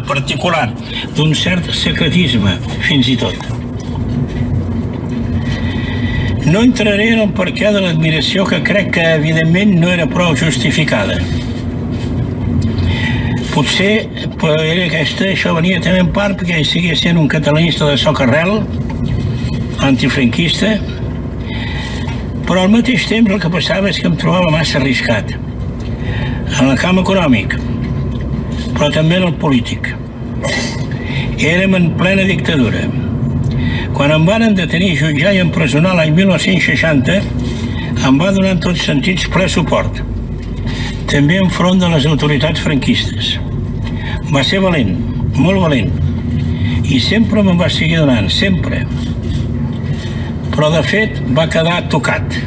particular, d'un cert secretisme, fins i tot. No entraré en el perquè de l'admiració, que crec que evidentment no era prou justificada. Potser era això venia també en part perquè ell seguia sent un catalanista de socarrel, antifranquista, però al mateix temps el que passava és que em trobava massa arriscat en el camp econòmic, però també en el polític. Érem en plena dictadura. Quan em van detenir, jutjar i empresonar l'any 1960, em va donar en tots sentits ple suport, també enfront de les autoritats franquistes. Va ser valent, molt valent, i sempre me'n va seguir donant, sempre. Però de fet va quedar tocat,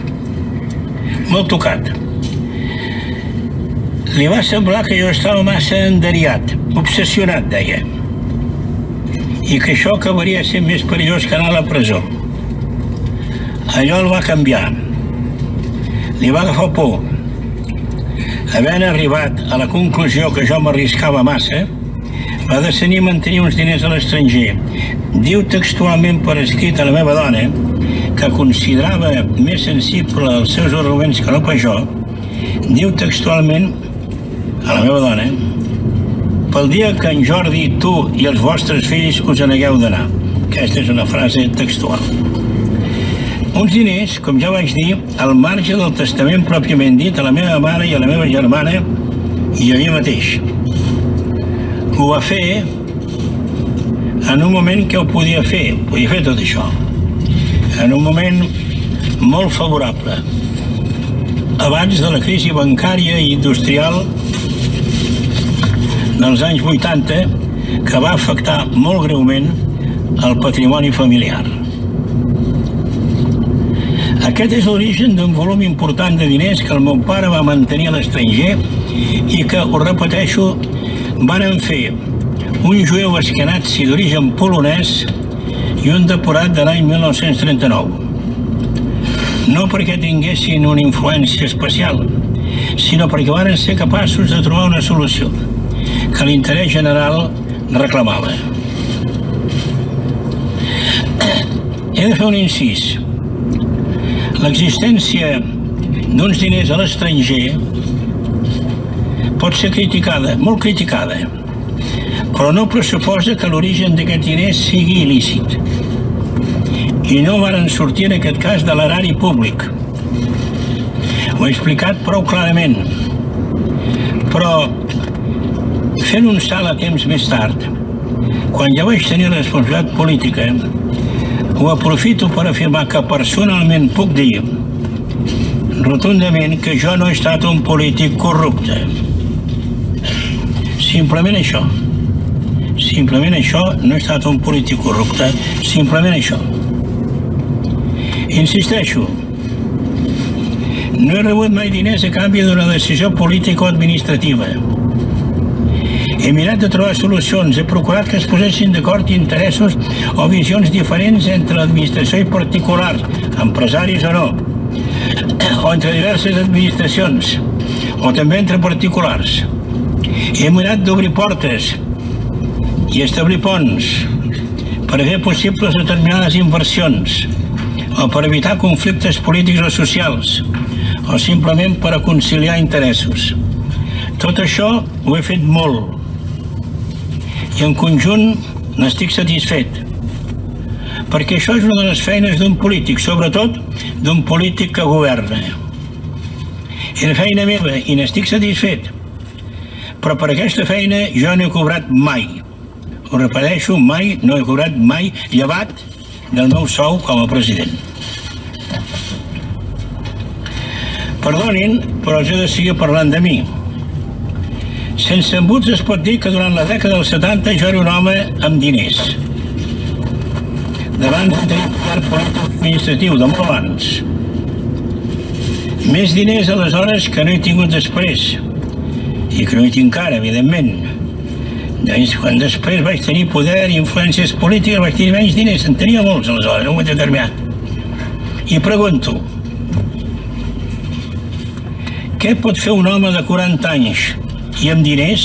molt tocat. Li va semblar que jo estava massa enderiat, obsessionat, deia, i que això acabaria sent més perillós que anar a la presó. Allò el va canviar. Li va agafar por. Havent arribat a la conclusió que jo m'arriscava massa, va decidir mantenir uns diners a l'estranger. Diu textualment per escrit a la meva dona, que considerava més sensible als seus arguments que no pas jo, diu textualment a la meva dona: pel dia que en Jordi, tu i els vostres fills us n'hagueu d'anar. Aquesta és una frase textual. Uns diners, com ja vaig dir, al marge del testament pròpiament dit a la meva mare i a la meva germana i a mi mateix. Ho va fer en un moment que ho podia fer tot això, en un moment molt favorable, abans de la crisi bancària i industrial dels anys 80, que va afectar molt greument el patrimoni familiar. Aquest és l'origen d'un volum important de diners que el meu pare va mantenir a l'estranger i que, ho repeteixo, varen fer un jueu askenazi d'origen polonès i un depurat de l'any 1939. No perquè tinguessin una influència especial, sinó perquè varen ser capaços de trobar una solució que l'interès general reclamava. He de fer un incís. L'existència d'uns diners a l'estranger pot ser criticada, molt criticada, però no pressuposa que l'origen d'aquest diners sigui il·lícit. I no varen sortir en aquest cas de l'erari públic. Ho he explicat prou clarament, però fent un salt a temps més tard, quan ja vaig tenir la responsabilitat política, ho aprofito per afirmar que personalment puc dir rotundament que jo no he estat un polític corrupte. Simplement això. Simplement això, no he estat un polític corrupte, simplement això. Insisteixo, no he rebut mai diners a canvi d'una decisió política o administrativa. He mirat de trobar solucions, he procurat que es posessin d'acord interessos o visions diferents entre l'administració i particulars, empresaris o no, o entre diverses administracions, o també entre particulars. He mirat d'obrir portes i establir ponts per fer possibles determinades inversions, o per evitar conflictes polítics o socials, o simplement per a conciliar interessos. Tot això ho he fet molt, i en conjunt n'estic satisfet, perquè això és una de les feines d'un polític, sobretot d'un polític que governa. Era feina meva i n'estic satisfet, però per aquesta feina jo no he cobrat mai. Ho repeteixo, mai, no he cobrat mai, llevat del meu sou com a president. Perdonin, però jo he de seguir parlant de mi. Sense embuts es pot dir que durant la dècada dels 70 jo era un home amb diners. Davant de tenir poder polític administratiu, de molt abans. Més diners aleshores que no he tingut després, i que no hi tinc ara, evidentment. Quan després vaig tenir poder i influències polítiques vaig tenir menys diners, en tenia molts aleshores, en un moment determinat. I pregunto, què pot fer un home de 40 anys i amb diners?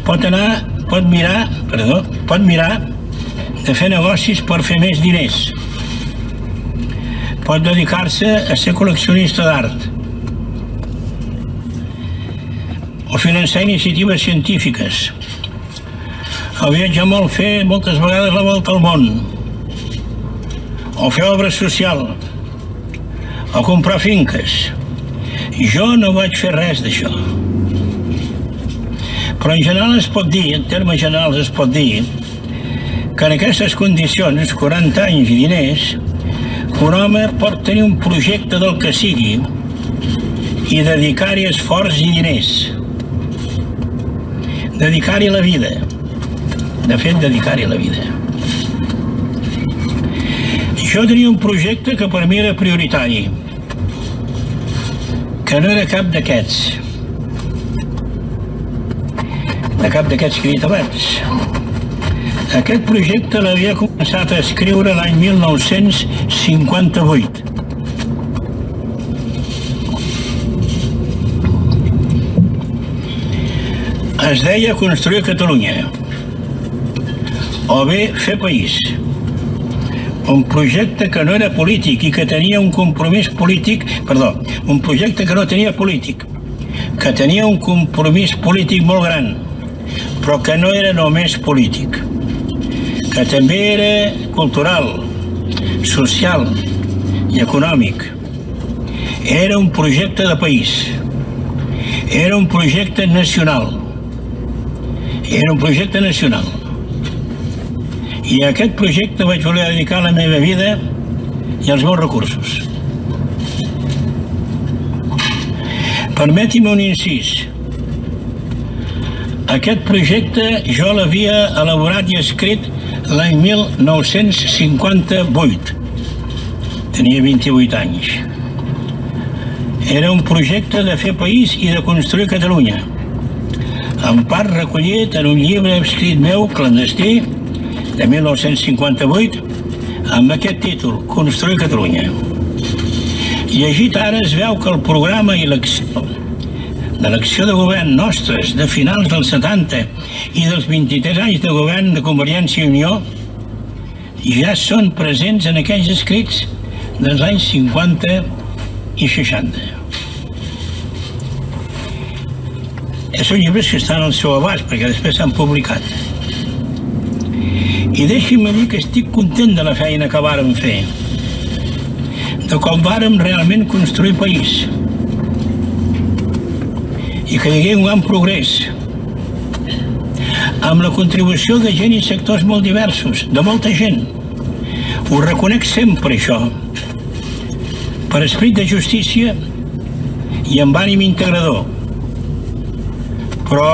pot mirar de fer negocis per fer més diners. Pot dedicar-se a ser col·leccionista d'art o finançar iniciatives científiques o viatjar molt, fer moltes vegades la volta al món o fer obra social o comprar finques. Jo no vaig fer res d'això. Però en general es pot dir, en termes generals es pot dir, que en aquestes condicions, 40 anys i diners, un home pot tenir un projecte del que sigui i dedicar-hi esforç i diners. Dedicar-hi la vida. De fet, dedicar-hi la vida. Jo tenia un projecte que per mi era prioritari, que no era cap d'aquests. De cap d'aquests que he dit abans. Aquest projecte l'havia començat a escriure l'any 1958. Es deia construir Catalunya, o bé fer país. Un projecte que no era polític i que tenia un compromís polític, un projecte que no tenia polític, que tenia un compromís polític molt gran, però que no era només polític, que també era cultural, social i econòmic. Era un projecte de país, era un projecte nacional, era un projecte nacional. I a aquest projecte vaig voler dedicar la meva vida i els meus recursos. Permeti'm un incís. Aquest projecte jo l'havia elaborat i escrit l'any 1958. Tenia 28 anys. Era un projecte de fer país i de construir Catalunya, en part recollit en un llibre escrit meu, clandestí, de 1958, amb aquest títol, Construir Catalunya. Llegit ara es veu que el programa i l'acció de l'acció de govern nostres de finals dels 70 i dels 23 anys de govern de Convergència i Unió ja són presents en aquells escrits dels anys 50 i 60. Són llibres que estan al seu abast perquè després s'han publicat. I deixi'm dir que estic content de la feina que vàrem fer, de com vàrem realment construir país i que hi hagué un gran progrés amb la contribució de gent i sectors molt diversos, de molta gent. Ho reconec sempre, això, per esperit de justícia i amb ànim integrador, però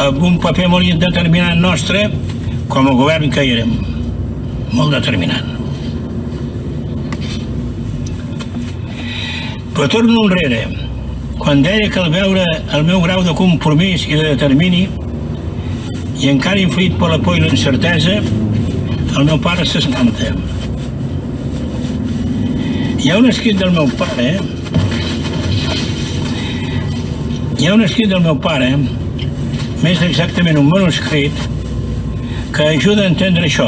amb un paper molt determinant nostre com a govern que hi érem, molt determinant. Però torno enrere, quan deia que al veure el meu grau de compromís i de determini, i encara influït per la por i l'incertesa, el meu pare s'espanta. Hi ha un escrit del meu pare, més exactament un manuscrit, que ajuda a entendre això,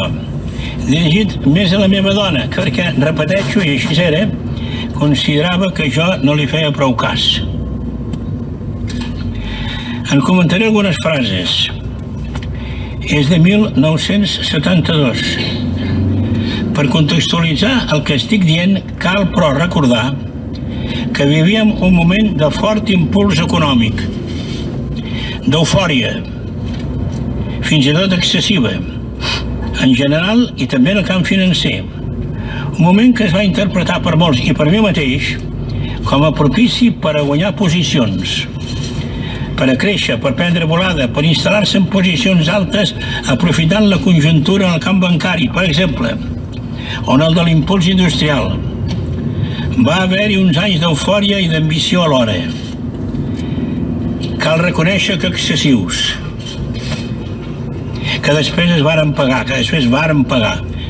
dirigit més a la meva dona, perquè, repeteixo, i així era, considerava que jo no li feia prou cas. En comentaré algunes frases. És de 1972. Per contextualitzar el que estic dient, cal però recordar que vivíem un moment de fort impuls econòmic, d'eufòria, fins i tot excessiva, en general i també en el camp financer. Un moment que es va interpretar per molts, i per mi mateix, com a propici per a guanyar posicions, per a créixer, per prendre volada, per instal·lar-se en posicions altes aprofitant la conjuntura en el camp bancari, per exemple, o en el de l'impuls industrial. Va haver-hi uns anys d'eufòria i d'ambició alhora. Cal reconèixer que excessius, que després es varen pagar,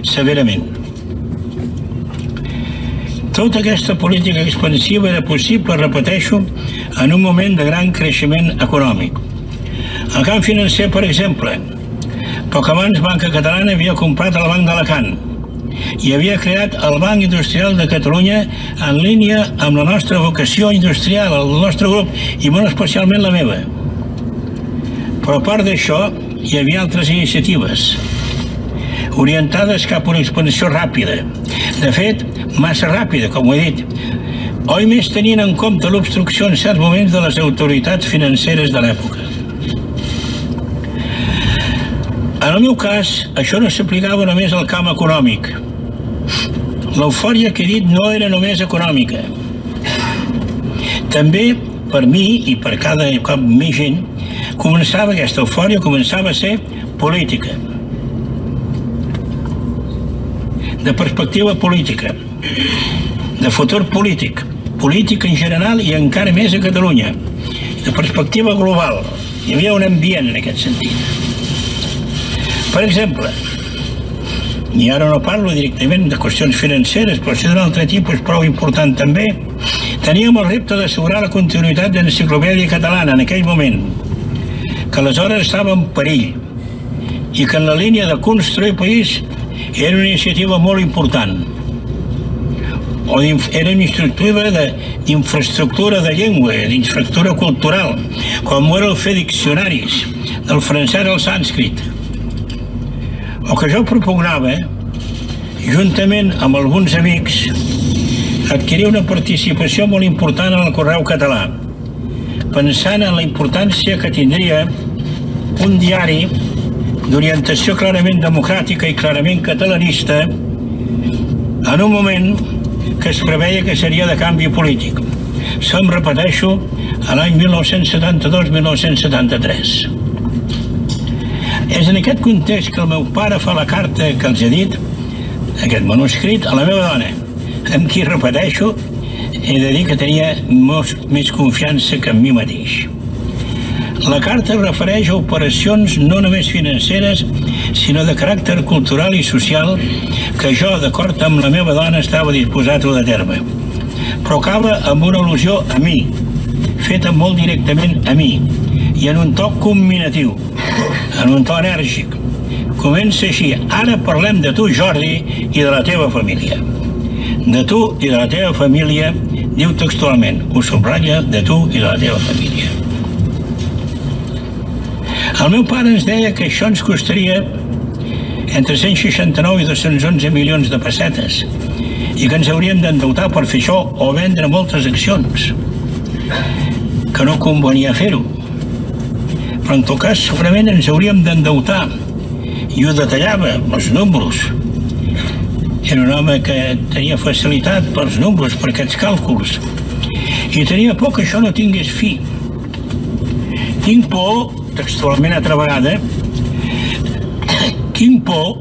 severament. Tota aquesta política expansiva era possible, repeteixo, en un moment de gran creixement econòmic. El camp financer, per exemple, poc abans Banca Catalana havia comprat el Banc d'Alacant i havia creat el Banc Industrial de Catalunya en línia amb la nostra vocació industrial, el nostre grup, i molt especialment la meva. Però a part d'això, hi havia altres iniciatives orientades cap a una expansió ràpida. De fet, massa ràpida, com ho he dit. Oi més tenint en compte l'obstrucció en certs moments de les autoritats financeres de l'època. En el meu cas, això no s'aplicava només al camp econòmic. L'eufòria que he dit no era només econòmica. També, per mi i per cada cop més gent, aquesta eufòria començava a ser política. De perspectiva política, de futur polític, polític en general i encara més a Catalunya, de perspectiva global. Hi havia un ambient en aquest sentit. Per exemple, i ara no parlo directament de qüestions financeres, però si d'un altre tipus prou important també, teníem el repte d'assegurar la continuïtat de l'Enciclopèdia Catalana en aquell moment, que aleshores estava en perill, i que en la línia de construir país era una iniciativa molt important. Era una iniciativa d'infraestructura de llengua, d'infraestructura cultural, com era el fer diccionaris, del francès al sànscrit. El que jo propugnava, juntament amb alguns amics, adquirir una participació molt important en el Correu Català, pensant en la importància que tindria un diari d'orientació clarament democràtica i clarament catalanista en un moment que es preveia que seria de canvi polític. Això em repeteixo a l'any 1972-1973. És en aquest context que el meu pare fa la carta que els he dit, aquest manuscrit, a la meva dona, amb qui, repeteixo, he de dir que tenia més confiança que en mi mateix. La carta refereix a operacions no només financeres, sinó de caràcter cultural i social que jo, d'acord amb la meva dona, estava disposat a dur a terme. Però acaba amb una al·lusió a mi, feta molt directament a mi, i en un to combinatiu, en un to enèrgic. Comença així: ara parlem de tu, Jordi, i de la teva família. De tu i de la teva família, diu textualment, ho subratlla, de tu i de la teva família. El meu pare ens deia que això ens costaria entre 169 i 211 milions de pessetes i que ens hauríem d'endeutar per fer això o vendre moltes accions, que no convenia fer-ho. Però en tot cas segurament ens hauríem d'endeutar, i ho detallava, els números. Era un home que tenia facilitat pels números, per aquests càlculs, i tenia por que això no tingués fi. Tinc por, textualment altra vegada, tinc por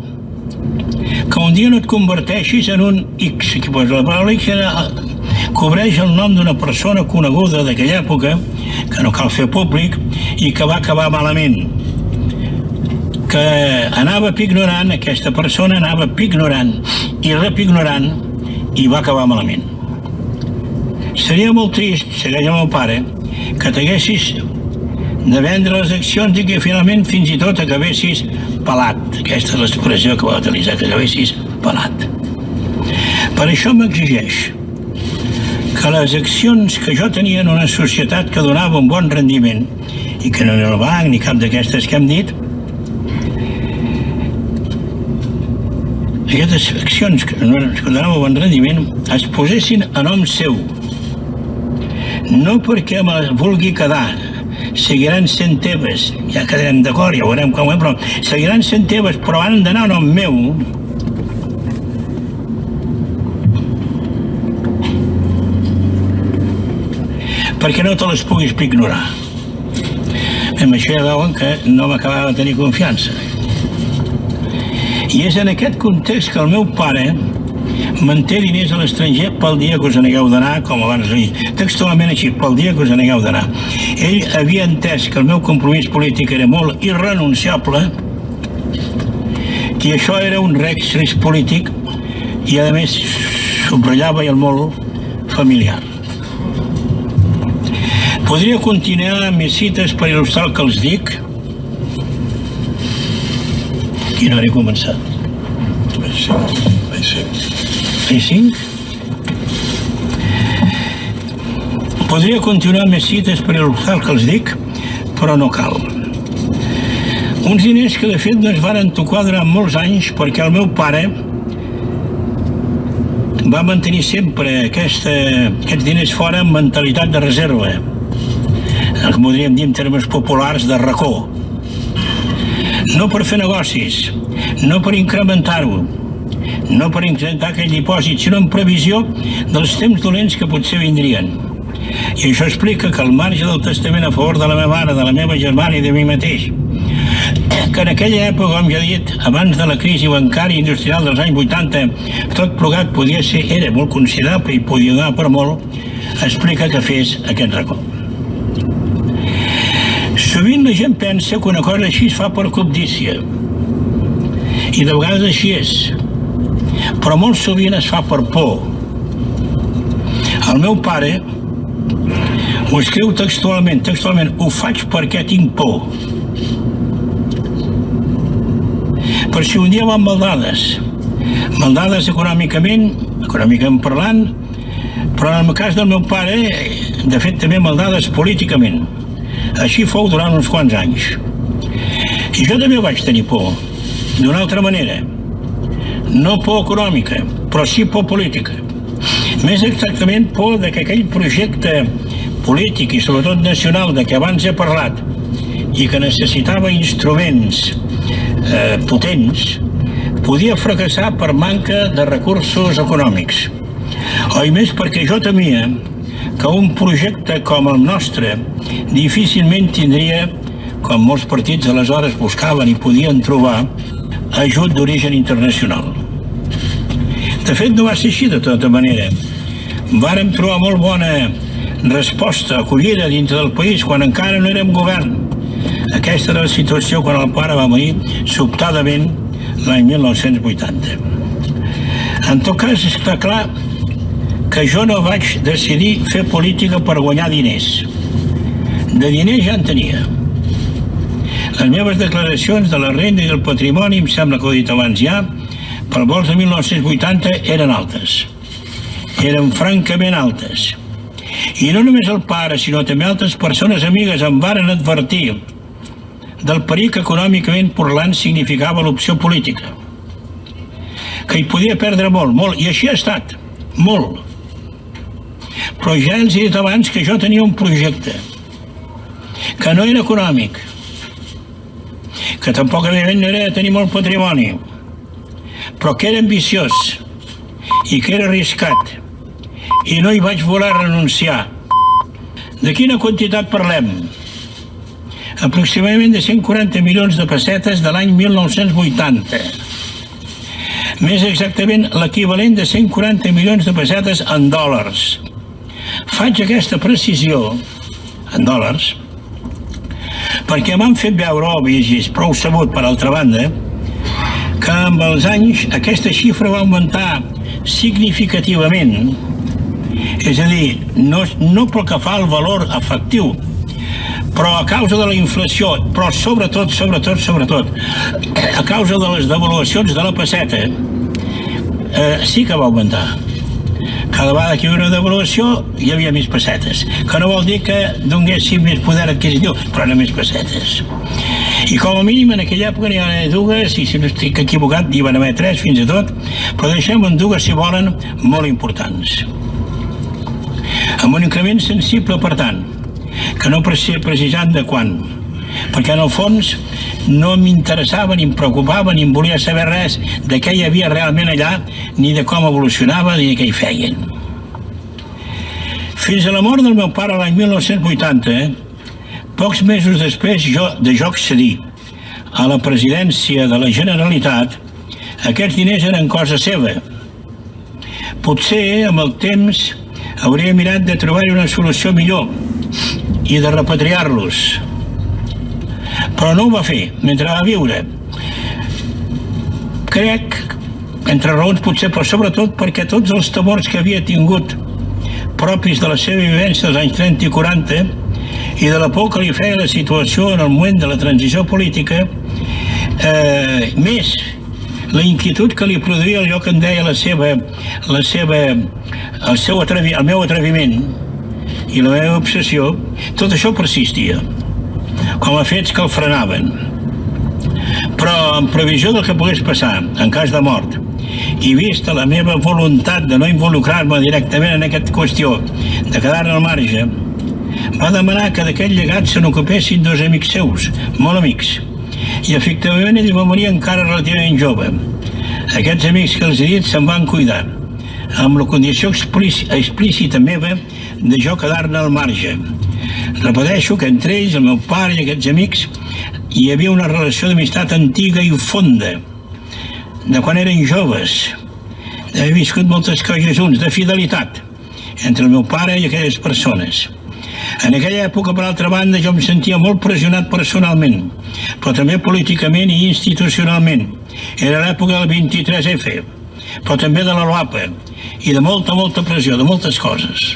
que un dia no et converteixis en un X, que la paraula X cobreix el nom d'una persona coneguda d'aquella època, que no cal fer públic, i que va acabar malament. Que anava pignorant, aquesta persona anava pignorant i repignorant, i va acabar malament. Seria molt trist, segueix el meu pare, que t'haguessis de vendre les accions i que finalment fins i tot acabessis pelat. Aquesta és l'expressió que va utilitzar, que acabessis pelat. Per això m'exigeix que les accions que jo tenia en una societat que donava un bon rendiment, i que no era el banc ni cap d'aquestes que hem dit, aquestes accions que donaven bon rendiment es posessin a nom seu. No perquè me les vulgui quedar, seguiran sent teves, ja quedarem d'acord, ja veurem com ho és, però seguiran sent teves, però han d'anar a nom meu, perquè no te les puguis ignorar. Amb això ja veuen que no m'acabava de tenir confiança. I és en aquest context que el meu pare manté diners a l'estranger pel dia que us n'hagueu d'anar, com abans he dit, textualment així, pel dia que us n'hagueu d'anar. Ell havia entès que el meu compromís polític era molt irrenunciable, i això era un risc polític, i a més subratllava el molt familiar. Podria continuar amb més cites per il·lustrar el que els dic, Quina hora he començat? Les 5. Les 5? Podria continuar més cites per il·lustrar el que els dic, però no cal. Uns diners que de fet no es varen tocar durant molts anys perquè el meu pare va mantenir sempre aquests diners fora amb mentalitat de reserva, el que podríem dir en termes populars de racó. No per fer negocis, no per incrementar-ho, no per incrementar aquell dipòsit, sinó en previsió dels temps dolents que potser vindrien. I això explica que al marge del testament a favor de la meva mare, de la meva germana i de mi mateix, que en aquella època, com ja he dit, abans de la crisi bancària i industrial dels anys 80, tot plegat era molt considerable i podia donar per molt, explica que fes aquest racó. Sovint la gent pensa que una cosa així es fa per cobdícia, i de vegades així és, però molt sovint es fa per por. El meu pare ho escriu textualment, ho faig perquè tinc por. Per si un dia van maldades econòmicament parlant, però en el cas del meu pare, de fet també maldades políticament. Així fou durant uns quants anys. I jo també vaig tenir por, d'una altra manera. No por econòmica, però sí por política. Més exactament por de que aquell projecte polític i sobretot nacional de què abans he parlat i que necessitava instruments potents, podia fracassar per manca de recursos econòmics. O i més perquè jo temia que un projecte com el nostre difícilment tindria, com molts partits aleshores buscaven i podien trobar, ajut d'origen internacional. De fet, no va ser així de tota manera. Vàrem trobar molt bona resposta, acollida dintre del país quan encara no érem govern. Aquesta era la situació quan el pare va morir sobtadament l'any 1980. En tot cas, està clar que jo no vaig decidir fer política per guanyar diners. De diners ja en tenia. Les meves declaracions de la renda i del patrimoni, em sembla que ho he dit abans ja, per vols de 1980 eren altes. Eren francament altes. I no només el pare, sinó també altres persones amigues em varen advertir del perill que econòmicament parlant significava l'opció política. Que hi podia perdre molt, i així ha estat, molt. Però ja els he dit abans que jo tenia un projecte, que no era econòmic, que tampoc evidentment no era de tenir molt patrimoni, però que era ambiciós i que era arriscat, i no hi vaig voler renunciar. De quina quantitat parlem? Aproximadament de 140 milions de pessetes de l'any 1980. Més exactament l'equivalent de 140 milions de pessetes en dòlars. Faig aquesta precisió en dòlars perquè m'han fet veure, i és prou sabut per altra banda, que amb els anys aquesta xifra va augmentar significativament, és a dir, no pel que fa al valor efectiu, però a causa de la inflació, però sobretot, a causa de les devaluacions de la pesseta, sí que va augmentar. Cada vegada que hi havia una devaluació hi havia més pessetes, que no vol dir que donguessin més poder adquisitiu, però eren més pessetes. I com a mínim en aquella època n'hi va haver dues, i si no estic equivocat n'hi van haver tres fins i tot, però deixem en dues, si volen, molt importants. Amb un increment sensible, per tant, que no precisant de quan, perquè en el fons no m'interessava, ni em preocupava, ni em volia saber res de què hi havia realment allà, ni de com evolucionava, ni de què hi feien. Fins a la mort del meu pare l'any 1980, pocs mesos després de jo accedir a la presidència de la Generalitat, aquests diners eren cosa seva. Potser, amb el temps, hauria mirat de trobar-hi una solució millor i de repatriar-los. Però no ho va fer mentre va viure. Crec, entre raons potser, però sobretot perquè tots els temors que havia tingut propis de la seva vivència dels anys 30 i 40 i de la por que li feia la situació en el moment de la transició política Més la inquietud que li produïa allò que em deia el meu atreviment i la meva obsessió, tot això persistia, com a fets que el frenaven. Però en previsió del que pogués passar, en cas de mort, i vista la meva voluntat de no involucrar-me directament en aquesta qüestió, de quedar-ne al marge, va demanar que d'aquest llegat se n'ocupessin dos amics seus, molt amics, i efectivament ell va morir encara relativament jove. Aquests amics que els he dit se'n van cuidar, amb la condició explícita meva de jo quedar-ne al marge. Repeteixo que entre ells, el meu pare i aquests amics, hi havia una relació d'amistat antiga i fonda, de quan eren joves, d'haver viscut moltes coses junts, de fidelitat entre el meu pare i aquelles persones. En aquella època, per altra banda, jo em sentia molt pressionat personalment, però també políticament i institucionalment. Era l'època del 23F, però també de la LOAPA, i de molta pressió, de moltes coses.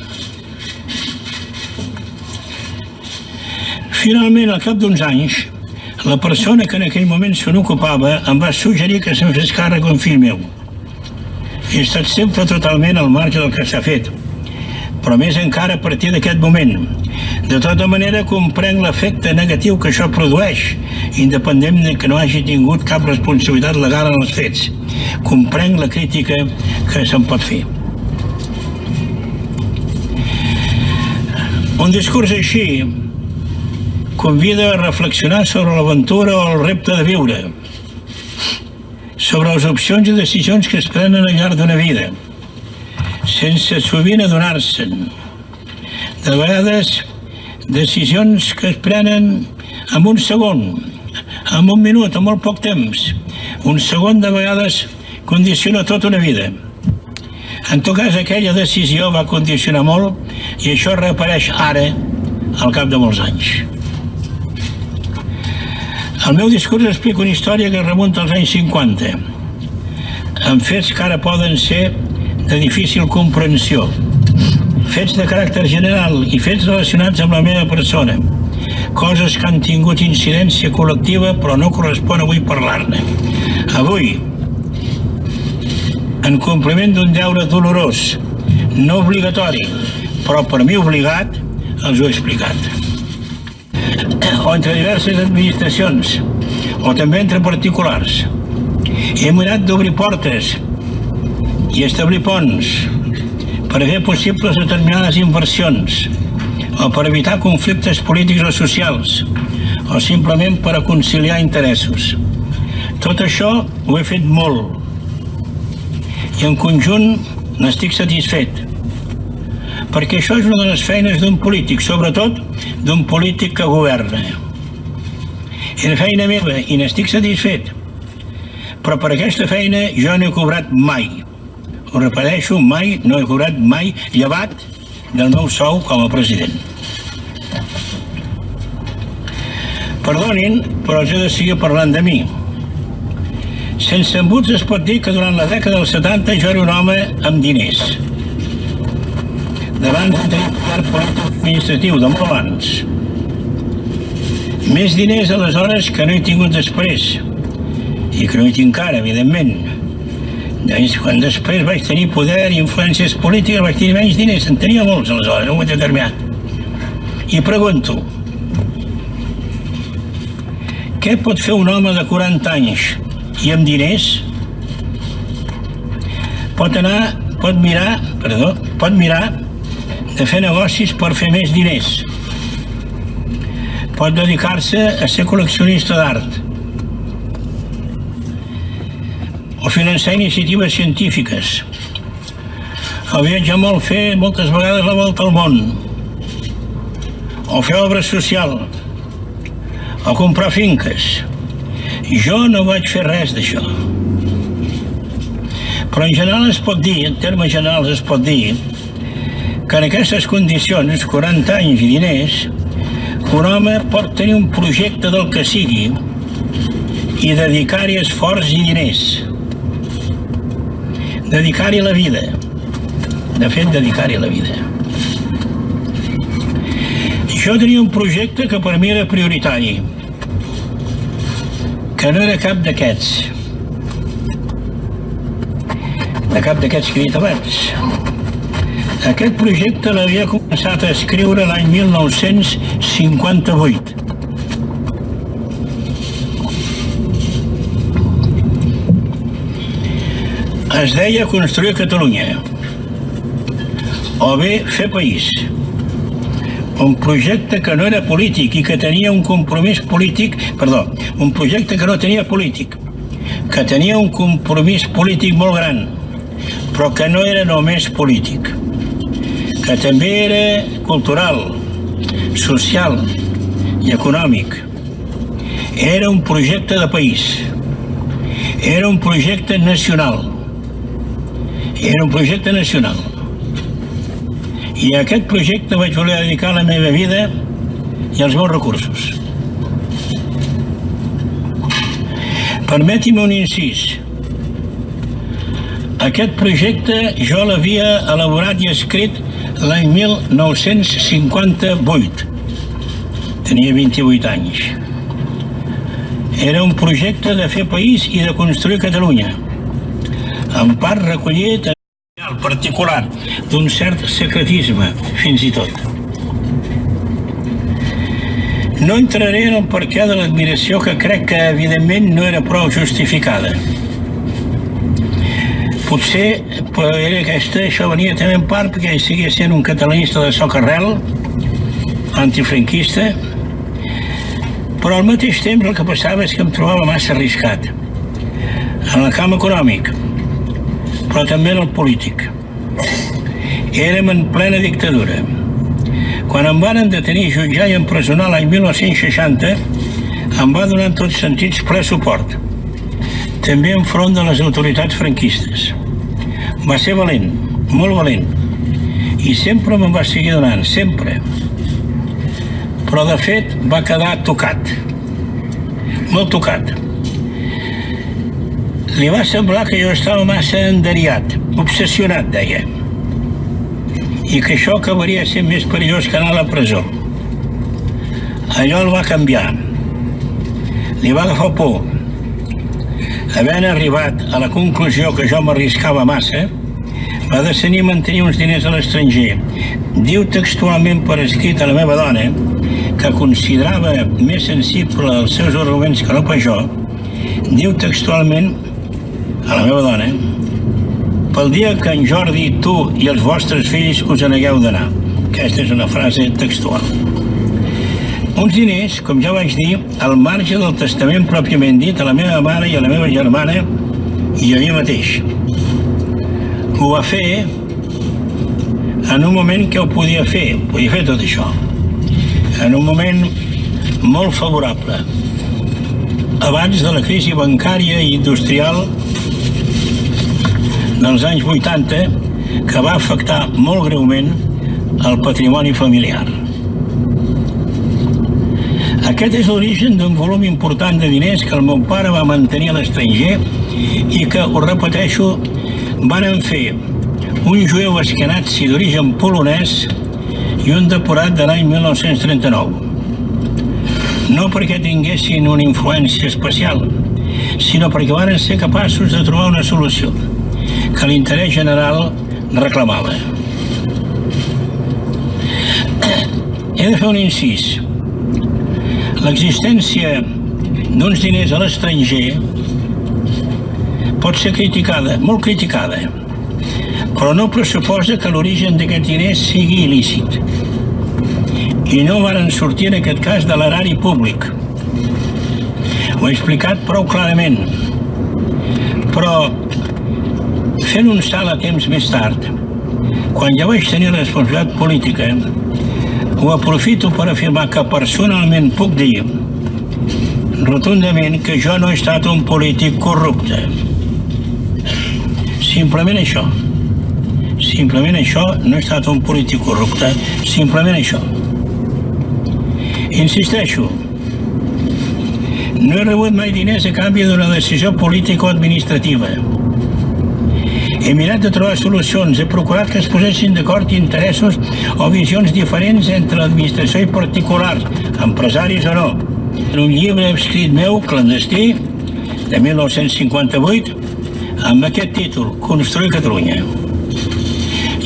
Finalment, al cap d'uns anys, la persona que en aquell moment se n'ocupava em va suggerir que se'n fes càrrec un fill meu. He estat sempre totalment al marge del que s'ha fet, però més encara a partir d'aquest moment. De tota manera, comprenc l'efecte negatiu que això produeix, independent de que no hagi tingut cap responsabilitat legal en els fets. Comprenc la crítica que se'n pot fer. Un discurs així convida a reflexionar sobre l'aventura o el repte de viure, sobre les opcions i decisions que es prenen al llarg d'una vida, sense sovint adonar-se'n. De vegades, decisions que es prenen en un segon, en un minut, en molt poc temps. Un segon, de vegades, condiciona tota una vida. En tot cas, aquella decisió va condicionar molt i això reapareix ara, al cap de molts anys. Al meu discurs explico una història que remunta als anys 50, amb fets que ara poden ser de difícil comprensió, fets de caràcter general i fets relacionats amb la meva persona, coses que han tingut incidència col·lectiva però no correspon avui parlar-ne. Avui, en compliment d'un deure dolorós, no obligatori, però per mi obligat, els ho he explicat. O entre diverses administracions, o també entre particulars. Hem anat d'obrir portes i establir ponts per fer possibles determinades inversions, o per evitar conflictes polítics o socials, o simplement per a conciliar interessos. Tot això ho he fet molt, i en conjunt n'estic satisfet, perquè això és una de les feines d'un polític, sobretot d'un polític que governa. Era feina meva i n'estic satisfet, però per aquesta feina jo no he cobrat mai. Ho repeteixo, mai, no he cobrat mai, llevat del meu sou com a president. Perdonin, però els he de seguir parlant de mi. Sense embuts es pot dir que durant la dècada dels 70 jo era un home amb diners. Davant de tenir poder polític administratiu, de molt abans. Més diners aleshores que no he tingut després, i que no hi tinc ara, evidentment. Quan després vaig tenir poder i influències polítiques vaig tenir menys diners, en tenia molts aleshores, en un moment determinat. I pregunto, què pot fer un home de 40 anys i amb diners? Pot mirar de fer negocis per fer més diners. Pot dedicar-se a ser col·leccionista d'art o finançar iniciatives científiques o viatjar molt, fer moltes vegades la volta al món o fer obra social o comprar finques. Jo no vaig fer res d'això. Però en general es pot dir, en termes generals es pot dir, que en aquestes condicions, 40 anys i diners, un home pot tenir un projecte del que sigui i dedicar-hi esforç i diners. Dedicar-hi la vida. De fet, dedicar-hi la vida. Jo tenia un projecte que per mi era prioritari. que no era cap d'aquests que he dit abans. Aquest projecte l'havia començat a escriure l'any 1958. Es deia construir Catalunya, o bé fer país. Un projecte que no era polític i que tenia un compromís polític, un projecte que no tenia polític, que tenia un compromís polític molt gran, però que no era només polític, que també era cultural, social i econòmic. Era un projecte de país, era un projecte nacional, i a aquest projecte vaig voler dedicar la meva vida i els meus recursos. Permeti-me un incís. Aquest projecte jo l'havia elaborat i escrit l'any 1958. Tenia 28 anys. Era un projecte de fer país i de construir Catalunya, en part recollit en particular d'un cert secretisme, fins i tot. No entraré en el perquè de l'admiració, que crec que evidentment no era prou justificada. Potser això venia també en part perquè ell seguia sent un catalanista de socarrel, antifranquista, però al mateix temps el que passava és que em trobava massa arriscat en el camp econòmic, però també en el polític. Érem en plena dictadura. Quan em van detenir, jutjar i empresonar l'any 1960, em va donar en tots sentits ple suport, també enfront de les autoritats franquistes. Va ser valent, molt valent, i sempre me'n va seguir donant, sempre. Però de fet va quedar tocat, molt tocat. Li va semblar que jo estava massa enderiat, obsessionat, deia, i que això acabaria sent més perillós que anar a la presó. Allò el va canviar. Li va agafar por. Havent arribat a la conclusió que jo m'arriscava massa, va decidir mantenir uns diners a l'estranger. Diu textualment per escrit a la meva dona, que considerava més sensible als seus arguments que no pas jo, diu textualment a la meva dona: pel dia que en Jordi, tu i els vostres fills us n'hagueu d'anar. Aquesta és una frase textual. Uns diners, com ja vaig dir, al marge del testament pròpiament dit a la meva mare i a la meva germana i a mi mateix. Ho va fer en un moment que ho podia fer tot això, en un moment molt favorable, abans de la crisi bancària i industrial dels anys 80, que va afectar molt greument el patrimoni familiar. Aquest és l'origen d'un volum important de diners que el meu pare va mantenir a l'estranger i que, ho repeteixo, varen fer un jueu askenazi d'origen polonès i un depurat de l'any 1939. No perquè tinguessin una influència especial, sinó perquè varen ser capaços de trobar una solució que l'interès general reclamava. He de fer un incís. L'existència d'uns diners a l'estranger pot ser criticada, molt criticada, però no pressuposa que l'origen d'aquests diners sigui il·lícit. I no varen sortir en aquest cas de l'erari públic. Ho he explicat prou clarament. Però fent un salt a temps més tard, quan ja vaig tenir responsabilitat política, ho aprofito per afirmar que personalment puc dir rotundament que jo no he estat un polític corrupte. Simplement això. Simplement això, no he estat un polític corrupte, simplement això. Insisteixo, no he rebut mai diners a canvi d'una decisió política o administrativa. He mirat de trobar solucions, he procurat que es posessin d'acord interessos o visions diferents entre l'administració i particulars, empresaris o no, en un llibre escrit meu, clandestí, de 1958, amb aquest títol, Construir Catalunya.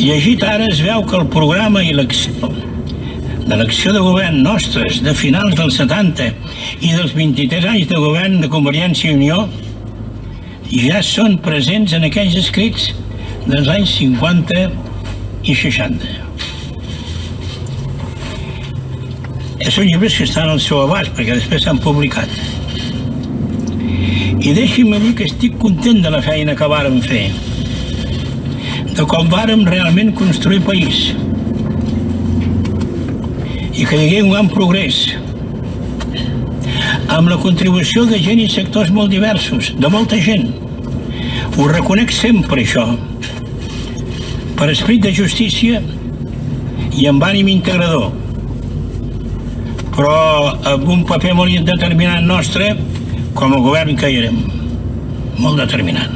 Llegit ara es veu que el programa i l'acció de l'acció de govern nostres de finals dels 70 i dels 23 anys de govern de Convergència i Unió ja són presents en aquells escrits dels anys 50 i 60. Són llibres que estan al seu abast perquè després s'han publicat. I deixi'm dir que estic content de la feina que vàrem fer, de com vàrem realment construir país i que hi hagué un gran progrés amb la contribució de gent i sectors molt diversos, de molta gent. Ho reconec sempre, això, per esperit de justícia i amb ànim integrador, però amb un paper molt determinant nostre com a govern que hi érem, molt determinant.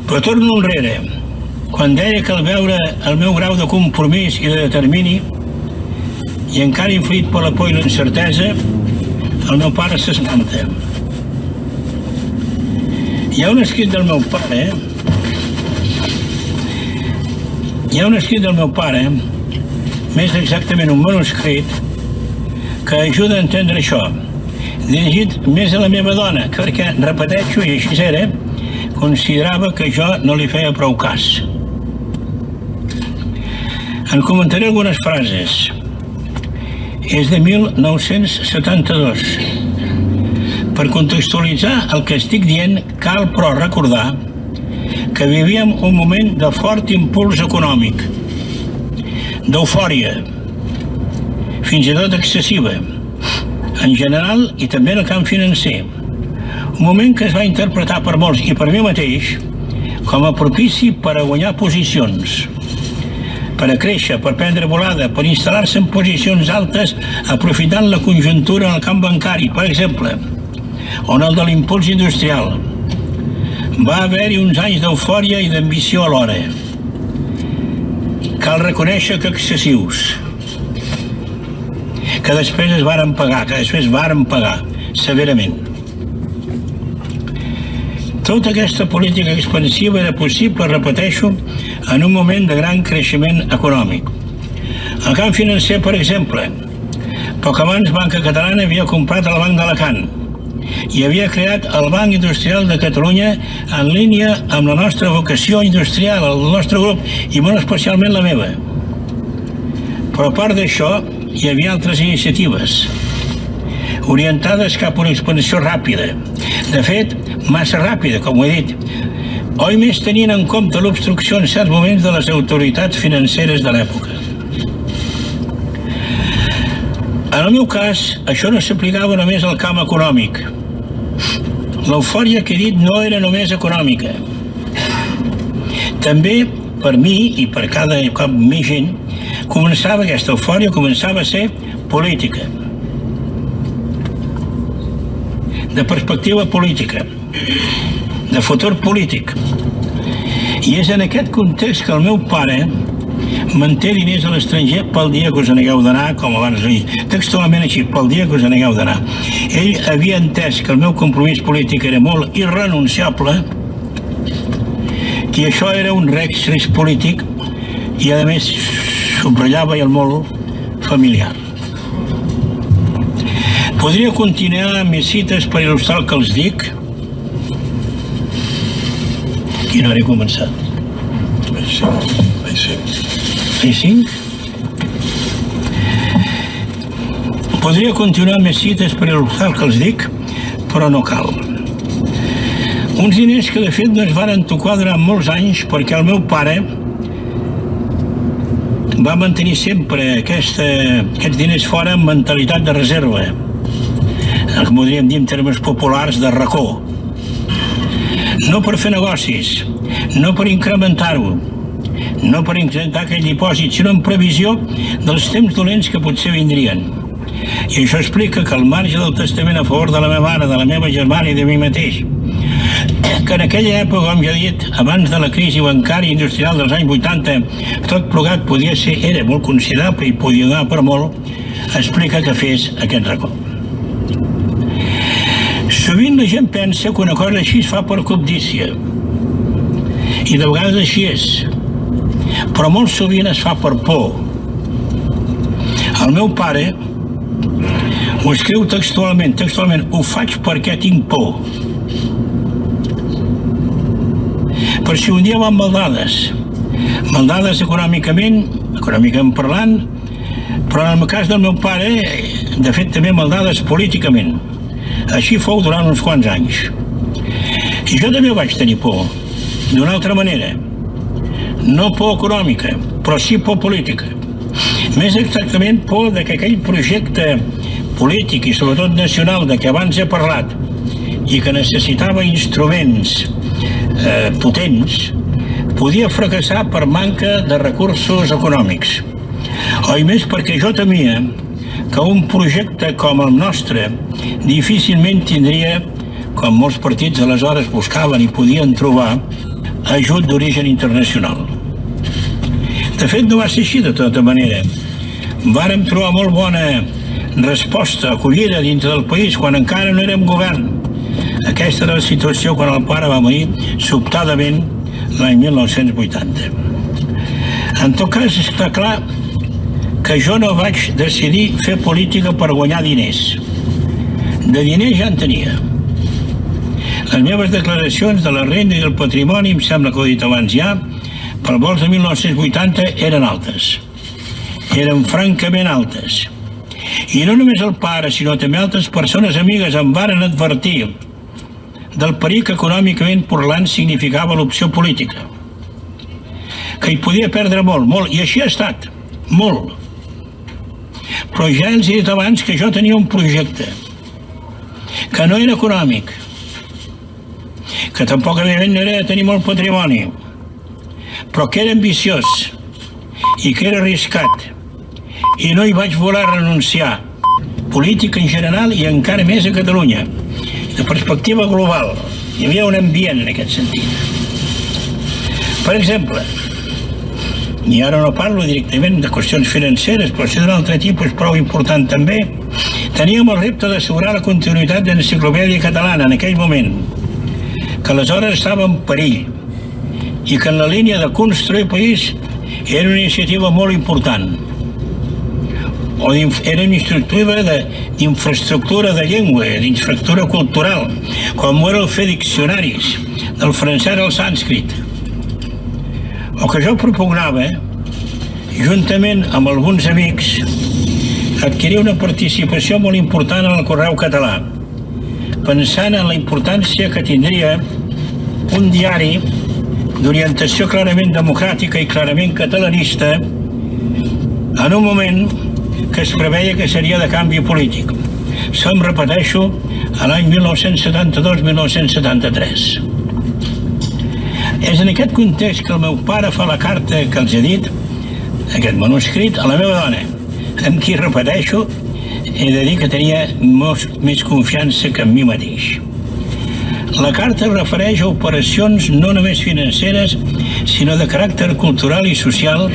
Però torno enrere, quan deia que al veure el meu grau de compromís i de determini, i encara influït per la por i la incertesa, el meu pare s'espanta. Hi ha un escrit del meu pare, més exactament un manuscrit, que ajuda a entendre això, dirigit més a la meva dona, perquè, repeteixo, i així era, considerava que jo no li feia prou cas. En comentaré algunes frases. És de 1972. Per contextualitzar el que estic dient, cal però recordar que vivíem un moment de fort impuls econòmic, d'eufòria, fins i tot excessiva, en general i també en el camp financer. Un moment que es va interpretar per molts i per mi mateix com a propici per a guanyar posicions, per a créixer, per prendre volada, per instal·lar-se en posicions altes aprofitant la conjuntura en el camp bancari, per exemple, o en el de l'impuls industrial. Va haver-hi uns anys d'eufòria i d'ambició alhora. Cal reconèixer que excessius, que després es varen pagar severament. Tota aquesta política expansiva era possible, repeteixo, en un moment de gran creixement econòmic. El camp financer, per exemple, poc abans Banca Catalana havia comprat el Banc d'Alacant i havia creat el Banc Industrial de Catalunya en línia amb la nostra vocació industrial, el nostre grup, i molt especialment la meva. Però a part d'això, hi havia altres iniciatives orientades cap a una expansió ràpida. De fet, massa ràpida, com ho he dit. Oi més tenint en compte l'obstrucció en certs moments de les autoritats financeres de l'època. En el meu cas, això no s'aplicava només al camp econòmic. L'eufòria que he dit no era només econòmica. També, per mi i per cada cop més gent, aquesta eufòria començava a ser política. De perspectiva política, de futur polític. I és en aquest context que el meu pare manté diners a l'estranger pel dia que us n'hagueu d'anar, com abans he dit, textualment així, pel dia que us n'hagueu d'anar. Ell havia entès que el meu compromís polític era molt irrenunciable, que això era un risc polític i, a més, subratllava i el molt familiar. Podria continuar amb mes cites per il·lustrar el que els dic? I no he començat. Ai, 5? Podria continuar amb mes cites per il·lustrar el que els dic, però no cal. Uns diners que de fet no es varen tocar durant molts anys perquè el meu pare va mantenir sempre aquests diners fora amb mentalitat de reserva, el que podríem dir en termes populars de racó. No per fer negocis, no per incrementar-ho, no per incrementar aquell dipòsit, sinó en previsió dels temps dolents que potser vindrien. I això explica que al marge del testament a favor de la meva mare, de la meva germana i de mi mateix, que en aquella època, com ja he dit, abans de la crisi bancària i industrial dels anys 80, tot plegat era molt considerable i podia donar per molt, explica que fes aquest record. Sovint la gent pensa que una cosa així es fa per cobdícia, i de vegades així és, però molt sovint es fa per por. El meu pare ho escriu textualment, ho faig perquè tinc por. Per si un dia van maldades econòmicament parlant, però en el cas del meu pare, de fet també maldades políticament. Així fou durant uns quants anys. I jo també vaig tenir por, d'una altra manera. No por econòmica, però sí por política. Més exactament por que aquell projecte polític i sobretot nacional de què abans he parlat i que necessitava instruments potents, podia fracassar per manca de recursos econòmics. O i més perquè jo temia que un projecte com el nostre difícilment tindria, com molts partits aleshores buscaven i podien trobar, ajut d'origen internacional. De fet, no va ser així de tota manera. Vàrem trobar molt bona resposta, acollida dintre del país quan encara no érem govern. Aquesta era la situació quan el pare va morir sobtadament l'any 1980. En tot cas, està clar que jo no vaig decidir fer política per guanyar diners. De diners ja en tenia. Les meves declaracions de la renda i del patrimoni, em sembla que ho he dit abans ja, per vols de 1980 eren altes. Eren francament altes. I no només el pare, sinó també altres persones amigues em varen advertir del perill que econòmicament parlant significava l'opció política. Que hi podia perdre molt, i així ha estat, molt. Però ja els he dit abans que jo tenia un projecte, que no era econòmic, que tampoc evidentment no era de tenir molt patrimoni, però que era ambiciós i que era arriscat, i no hi vaig voler renunciar. Política en general i encara més a Catalunya. De perspectiva global, hi havia un ambient en aquest sentit. Per exemple, i ara no parlo directament de qüestions financeres, però si d'un altre tipus prou important també, teníem el repte d'assegurar la continuïtat de l'Enciclopèdia Catalana en aquell moment, que aleshores estava en perill, i que en la línia de construir país era una iniciativa molt important. O era una instructiva d'infraestructura de llengua, d'infraestructura cultural, com era el fer diccionaris, del francès al sànscrit. O que jo propugnava, juntament amb alguns amics, adquirir una participació molt important en el Correu Català, pensant en la importància que tindria un diari d'orientació clarament democràtica i clarament catalanista en un moment que es preveia que seria de canvi polític. Em repeteixo, a l'any 1972-1973. És en aquest context que el meu pare fa la carta que els he dit, aquest manuscrit, a la meva dona, amb qui, repeteixo, he de dir que tenia més confiança que en mi mateix. La carta es refereix a operacions no només financeres, sinó de caràcter cultural i social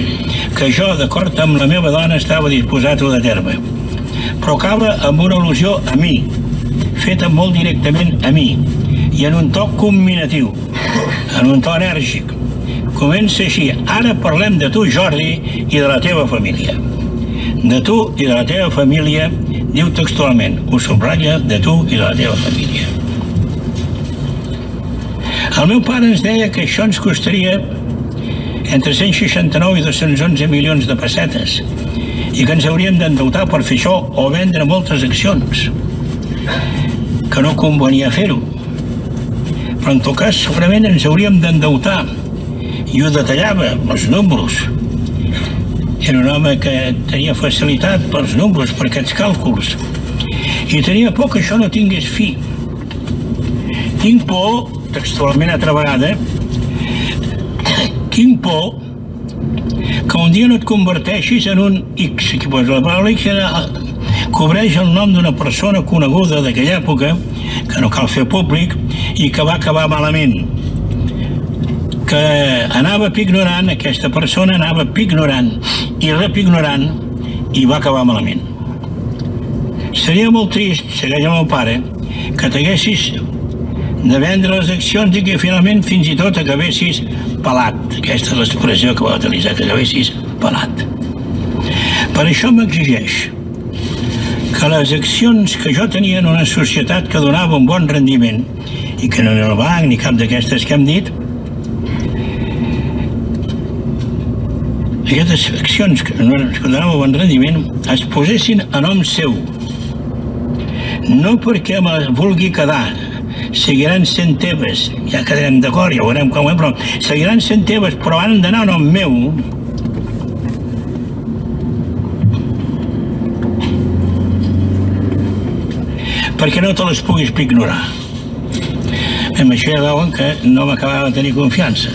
que jo, d'acord amb la meva dona, estava disposat a dur a terme. Però acaba amb una al·lusió a mi, feta molt directament a mi, i en un to combinatiu, en un to enèrgic. Comença així: ara parlem de tu, Jordi, i de la teva família. De tu i de la teva família, diu textualment, ho subratlla, de tu i de la teva família. El meu pare ens deia que això ens costaria entre 169 i 211 milions de pessetes i que ens hauríem d'endeutar per fer això o vendre moltes accions, que no convenia fer-ho. Però en tot cas segurament ens hauríem d'endeutar, i ho detallava, els números. Era un home que tenia facilitat pels números, per aquests càlculs, i tenia por que això no tingués fi. Tinc por, textualment altra vegada, tinc por que un dia no et converteixis en un X, que la paraula X cobreix el nom d'una persona coneguda d'aquella època que no cal fer públic i que va acabar malament, que anava pignorant, aquesta persona anava pignorant i repignorant i va acabar malament. Seria molt trist, segueix el meu pare, que t'haguessis de vendre les accions i que finalment fins i tot acabessis pelat. Aquesta és l'expressió que va utilitzar, que acabessis pelat. Per això m'exigeix que les accions que jo tenia en una societat que donava un bon rendiment i que no era el banc ni cap d'aquestes que hem dit, aquestes accions que donaven bon rendiment es posessin a nom seu, no perquè me les vulgui quedar, seguiran sent teves, ja quedarem d'acord, ja veurem com ho és, però seguiran sent teves, però han d'anar a nom meu, perquè no te les puguis ignorar. Amb això ja veuen que no m'acabava de tenir confiança.